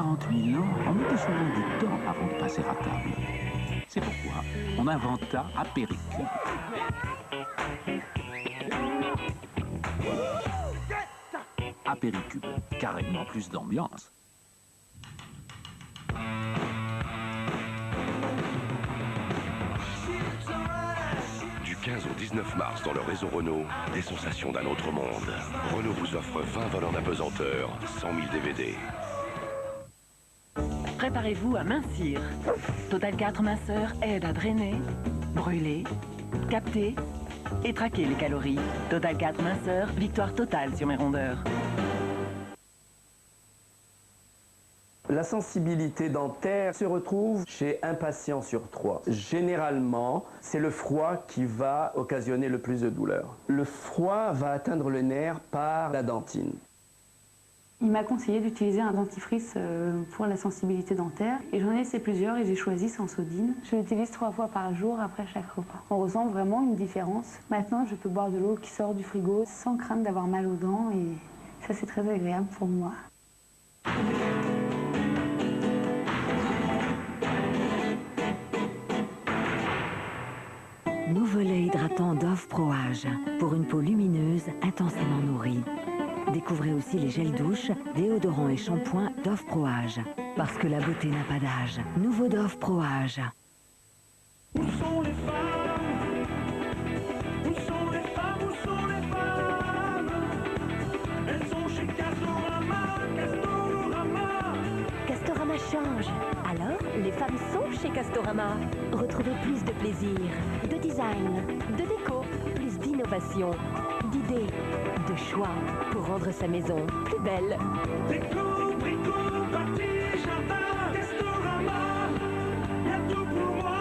40 000 ans, on mettait souvent du temps avant de passer à table. C'est pourquoi on inventa Apéricube. Apéricube, carrément plus d'ambiance. Du 15 au 19 mars dans le réseau Renault, des sensations d'un autre monde. Renault vous offre 20 volants d'apesanteur, 100 000 DVD. Préparez-vous à mincir. Total 4 minceur aide à drainer, brûler, capter et traquer les calories. Total 4 minceur, victoire totale sur mes rondeurs. La sensibilité dentaire se retrouve chez un patient sur 3. Généralement, c'est le froid qui va occasionner le plus de douleur. Le froid va atteindre le nerf par la dentine. Il m'a conseillé d'utiliser un dentifrice pour la sensibilité dentaire. Et j'en ai essayé plusieurs et j'ai choisi Sensodyne. Je l'utilise 3 fois par jour après chaque repas. On ressent vraiment une différence. Maintenant, je peux boire de l'eau qui sort du frigo sans crainte d'avoir mal aux dents et ça, c'est très agréable pour moi. Nouveau lait hydratant Dove Pro Age pour une peau lumineuse, intensément nourrie. Découvrez aussi les gels douche, déodorants et shampoings Dove Pro Age. Parce que la beauté n'a pas d'âge. Nouveau Dove Pro Age. Où sont les femmes? Où sont les femmes? Où sont les femmes? Elles sont chez Castorama, Castorama. Castorama change. Alors, les femmes sont chez Castorama. Retrouvez plus de plaisir, de design, de déco, plus d'innovation, d'idées, de choix pour rendre sa maison plus belle. Déco, brico, party, jardin, Castorama. Y'a tout pour moi.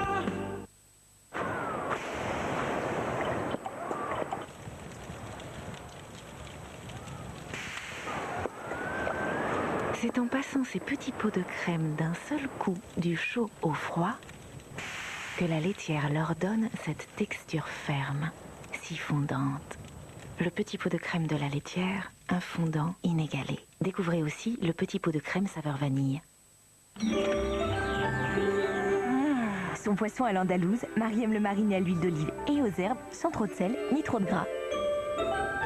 C'est en passant ces petits pots de crème d'un seul coup du chaud au froid que la laitière leur donne cette texture ferme, si fondante. Le petit pot de crème de la laitière, un fondant inégalé. Découvrez aussi le petit pot de crème saveur vanille. Son poisson à l'andalouse, Marie aime le mariner à l'huile d'olive et aux herbes, sans trop de sel ni trop de gras.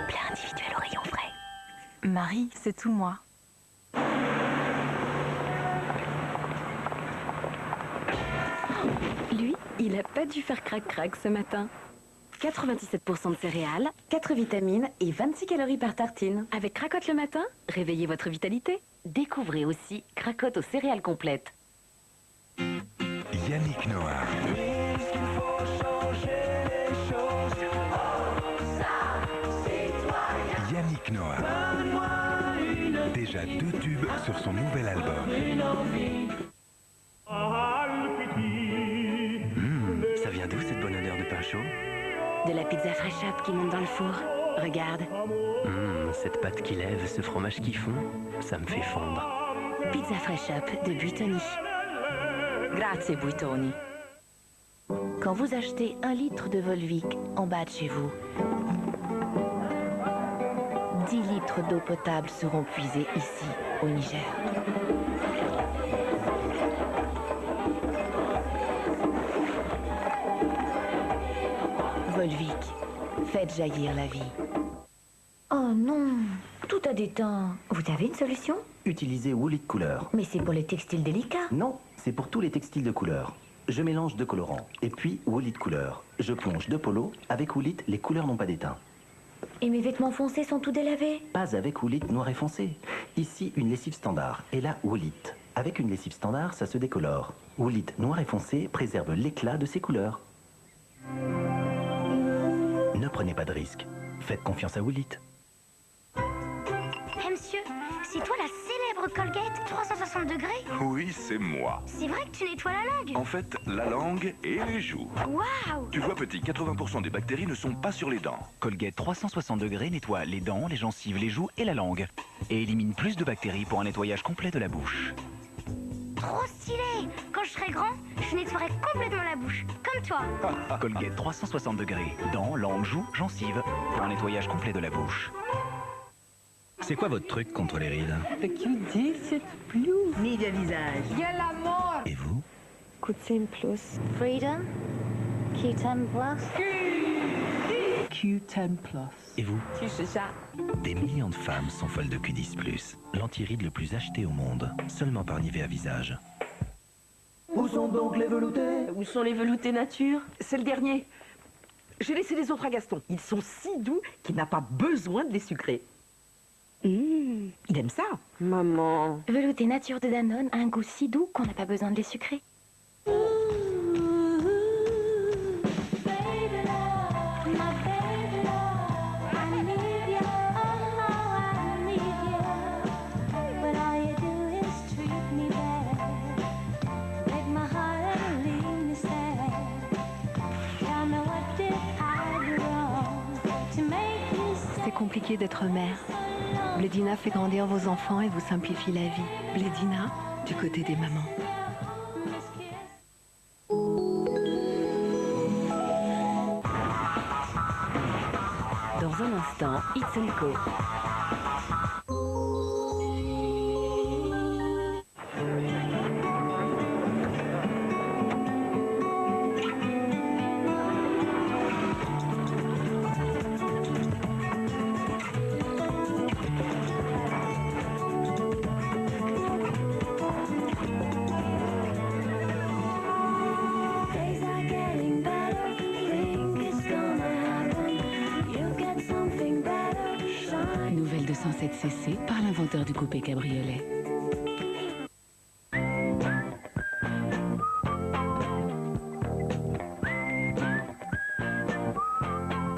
Plat individuel au rayon frais. Marie, c'est tout moi. Lui, il a pas dû faire crac-crac ce matin. 97% de céréales, 4 vitamines et 26 calories par tartine. Avec Cracotte le matin, réveillez votre vitalité. Découvrez aussi Cracotte aux céréales complètes. Yannick Noah. Puisqu'il faut changer les choses. Oh, ça, c'est toi. Yannick Noah. Donne-moi une Déjà 2 tubes sur son nouvel album. une envie. Ah, le petit. Ça vient d'où cette bonne odeur de pain chaud? De la pizza Fresh Up qui monte dans le four. Regarde. Cette pâte qui lève, ce fromage qui fond, ça me fait fondre. Pizza Fresh Up de Buitoni. Grazie Buitoni. Quand vous achetez 1 litre de Volvic en bas de chez vous, 10 litres d'eau potable seront puisés ici, au Niger. Volvic, faites jaillir la vie. Oh non, tout a déteint. Vous avez une solution? Utilisez Woollit Couleur. Mais c'est pour les textiles délicats. Non, c'est pour tous les textiles de couleur. Je mélange 2 colorants, et puis Woollit Couleur. Je plonge 2 polos, avec Woollit, les couleurs n'ont pas d'éteint. Et mes vêtements foncés sont tout délavés? Pas avec Woollit noir et foncé. Ici, une lessive standard, et là, Woollit. Avec une lessive standard, ça se décolore. Woollit noir et foncé préserve l'éclat de ses couleurs. Ne prenez pas de risques. Faites confiance à Woollit. Hey monsieur, c'est toi la célèbre Colgate 360 degrés? Oui, c'est moi. C'est vrai que tu nettoies la langue? En fait, la langue et les joues. Waouh! Tu vois, petit, 80% des bactéries ne sont pas sur les dents. Colgate 360 degrés nettoie les dents, les gencives, les joues et la langue. Et élimine plus de bactéries pour un nettoyage complet de la bouche. Trop stylé! Quand je serai grand, je nettoierai complètement la bouche, comme toi. Colgate 360 degrés, dents, langue, joues, gencives, pour un nettoyage complet de la bouche. C'est quoi votre truc contre les rides? The Q10 Plus. Media visage. Il y a la mort. Et vous? Q10 Plus. Freedom. Q10 Plus. Q10 Plus. Et vous? Tu sais ça. Des millions de femmes sont folles de Q10+, l'anti-ride le plus acheté au monde, seulement par Nivea Visage. Où sont donc les veloutés? Où sont les veloutés nature? C'est le dernier. J'ai laissé les autres à Gaston. Ils sont si doux qu'il n'a pas besoin de les sucrer. Il aime ça. Maman. Velouté nature de Danone a un goût si doux qu'on n'a pas besoin de les sucrer. C'est compliqué d'être mère. Blédina fait grandir vos enfants et vous simplifie la vie. Blédina, du côté des mamans. Dans un instant, It's & Co. Nouvelle 207cc par l'inventeur du coupé cabriolet.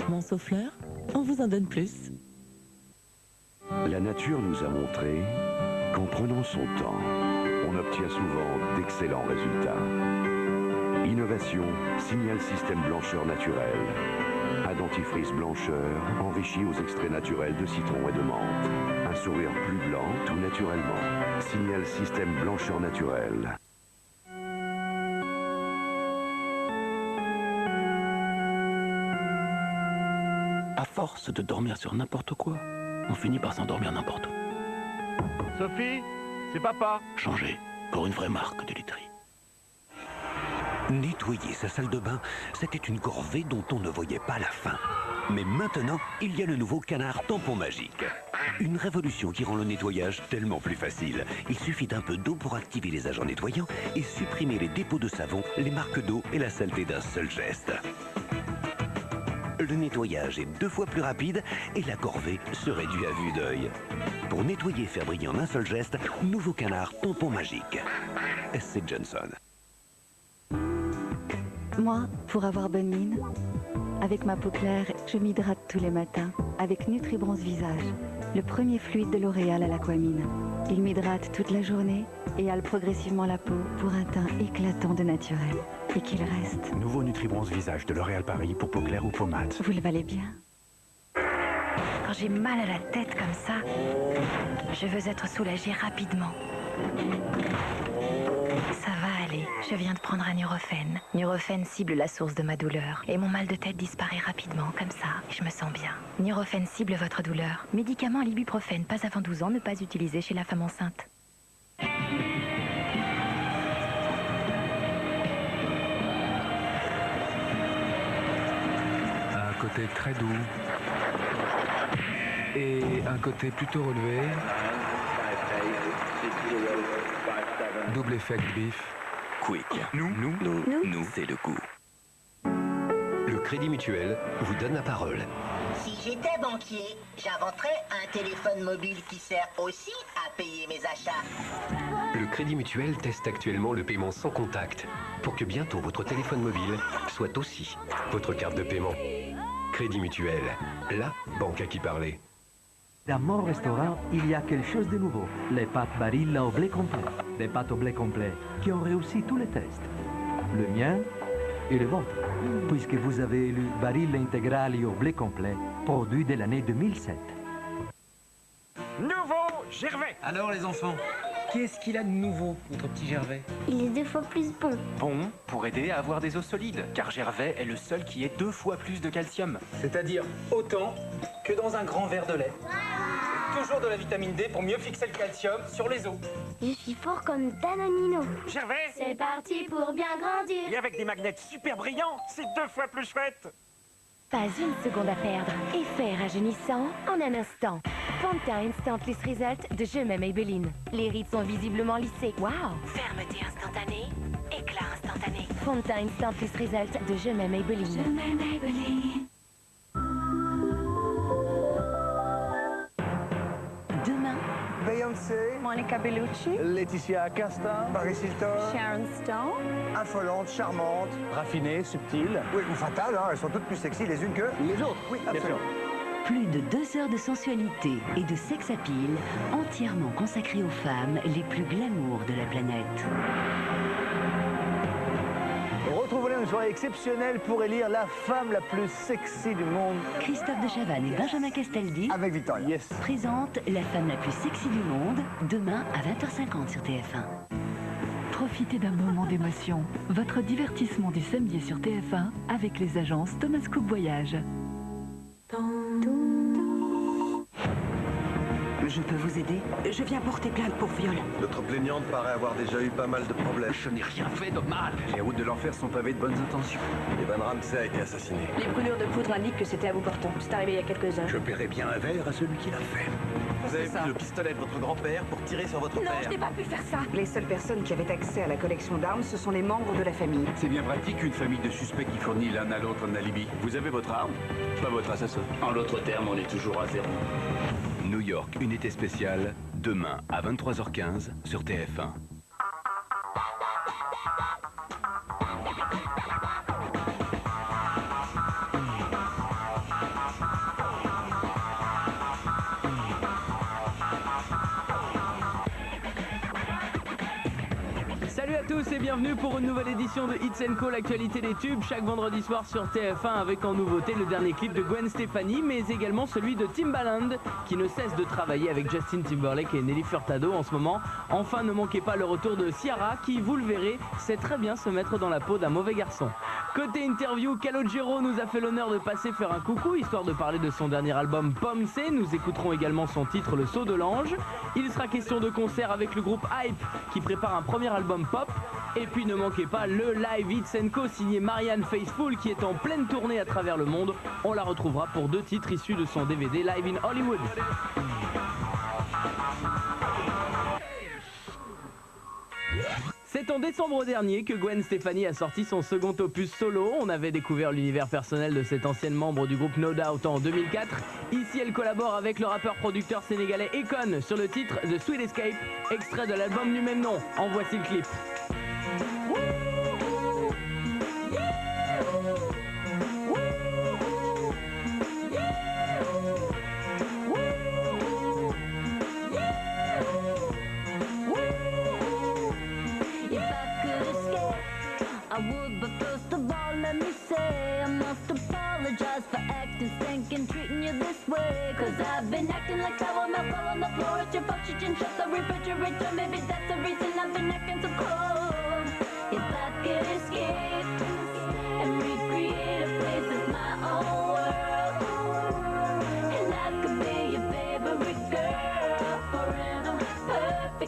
Mon souffleur, on vous en donne plus. La nature nous a montré qu'en prenant son temps, on obtient souvent d'excellents résultats. Innovation, Signal Système blancheur naturel. Un dentifrice blancheur enrichi aux extraits naturels de citron et de menthe. Un sourire plus blanc, tout naturellement. Signal Système blancheur naturel. À force de dormir sur n'importe quoi, on finit par s'endormir n'importe où. Sophie, c'est papa. Changer pour une vraie marque de literie. Nettoyer sa salle de bain, c'était une corvée dont on ne voyait pas la fin. Mais maintenant, il y a le nouveau canard tampon magique. Une révolution qui rend le nettoyage tellement plus facile. Il suffit d'un peu d'eau pour activer les agents nettoyants et supprimer les dépôts de savon, les marques d'eau et la saleté d'un seul geste. Le nettoyage est 2 fois plus rapide et la corvée se réduit à vue d'œil. Pour nettoyer et faire briller en un seul geste, nouveau canard tampon magique. SC Johnson. Moi, pour avoir bonne mine, avec ma peau claire, je m'hydrate tous les matins avec Nutribronze Visage, le premier fluide de L'Oréal à l'aquamine. Il m'hydrate toute la journée et hale progressivement la peau pour un teint éclatant de naturel. Et qu'il reste. Nouveau Nutribronze Visage de L'Oréal Paris pour peau claire ou peau mate. Vous le valez bien. Quand j'ai mal à la tête comme ça, je veux être soulagée rapidement. Ça va aller, je viens de prendre un Nurofen. Nurofen cible la source de ma douleur et mon mal de tête disparaît rapidement, comme ça, je me sens bien. Nurofen cible votre douleur. Médicament à l'ibuprofène, pas avant 12 ans, ne pas utiliser chez la femme enceinte. Un côté très doux et un côté plutôt relevé. Double effet de bif. Quick. Nous, c'est le coup. Le Crédit Mutuel vous donne la parole. Si j'étais banquier, j'inventerais un téléphone mobile qui sert aussi à payer mes achats. Le Crédit Mutuel teste actuellement le paiement sans contact pour que bientôt votre téléphone mobile soit aussi votre carte de paiement. Crédit Mutuel, la banque à qui parler. Dans mon restaurant, il y a quelque chose de nouveau. Les pâtes Barilla au blé complet. Des pâtes au blé complet qui ont réussi tous les tests. Le mien et le vôtre. Puisque vous avez élu Barilla Integrali au blé complet, produit de l'année 2007. Nouveau Gervais. Alors les enfants, qu'est-ce qu'il a de nouveau, notre petit Gervais? Il est 2 fois plus bon. Bon, pour aider à avoir des os solides, car Gervais est le seul qui ait 2 fois plus de calcium. C'est-à-dire autant que dans un grand verre de lait. toujours de la vitamine D pour mieux fixer le calcium sur les os. Je suis fort comme Danonino. Gervais, C'est parti pour bien grandir. et avec des magnets super brillants, c'est 2 fois plus chouette. Pas une seconde à perdre. Effet rajeunissant en un instant. Fond de teint Instant Lisse Result de Je m'aime Maybelline. Les rides sont visiblement lissées. Waouh! Fermeté instantanée, éclat instantané. Fond de teint Instant Lisse Result de Je m'aime Maybelline. Je m'aime Maybelline. Demain, Beyoncé, Monica Bellucci, Laetitia Casta, Paris Hilton, Sharon Stone, affolante, charmante, raffinée, subtile. Oui, ou fatale, hein, elles sont toutes plus sexy les unes que les autres. Oui, absolument. Plus de 2 heures de sensualité et de sex appeal entièrement consacrées aux femmes les plus glamour de la planète. Retrouvez-les une soirée exceptionnelle pour élire la femme la plus sexy du monde. Christophe de Chavannes et Benjamin Castaldi avec Victoria. Yes. Présentent la femme la plus sexy du monde demain à 20h50 sur TF1. Profitez d'un moment d'émotion. Votre divertissement du samedi sur TF1 avec les agences Thomas Cook Voyage. Je peux vous aider? Je viens porter plainte pour viol. Notre plaignante paraît avoir déjà eu pas mal de problèmes. Je n'ai rien fait de mal. Les routes de l'enfer sont pavées de bonnes intentions. Evan Ramsey a été assassiné. Les brûlures de poudre indiquent que c'était à bout portant. C'est arrivé il y a quelques heures. Je paierai bien un verre à celui qui l'a fait. Vous avez pris le pistolet de votre grand-père pour tirer sur votre Non, père. je n'ai pas pu faire ça. Les seules personnes qui avaient accès à la collection d'armes, ce sont les membres de la famille. C'est bien pratique une famille de suspects qui fournit l'un à l'autre un alibi. Vous avez votre arme, pas votre assassin. En d'autres termes, on est toujours à zéro. New York, unité spéciale, demain à 23h15 sur TF1. Salut à tous et bienvenue pour une nouvelle édition de Hits & Co, l'actualité des tubes, chaque vendredi soir sur TF1 avec en nouveauté le dernier clip de Gwen Stefani, mais également celui de Timbaland qui ne cesse de travailler avec Justin Timberlake et Nelly Furtado en ce moment. Enfin, ne manquez pas le retour de Ciara qui, vous le verrez, sait très bien se mettre dans la peau d'un mauvais garçon. Côté interview, Calogero nous a fait l'honneur de passer faire un coucou histoire de parler de son dernier album Pomme C. Nous écouterons également son titre Le Saut de l'Ange. Il sera question de concert avec le groupe Hype qui prépare un premier album pop. Et puis ne manquez pas le live Hits & Co signé Marianne Faithfull qui est en pleine tournée à travers le monde. On la retrouvera pour 2 titres issus de son DVD Live in Hollywood. C'est en décembre dernier que Gwen Stefani a sorti son second opus solo. On avait découvert l'univers personnel de cette ancienne membre du groupe No Doubt en 2004. Ici, elle collabore avec le rappeur-producteur sénégalais Akon sur le titre The Sweet Escape, extrait de l'album du même nom. En voici le clip. I would, but first of all, let me say I must apologize for acting stinking, treating you this way. Cause I've been acting like sour milk all on the floor. It's your fault, you didn't shut the refrigerator. Maybe that's the reason I've been acting so cold.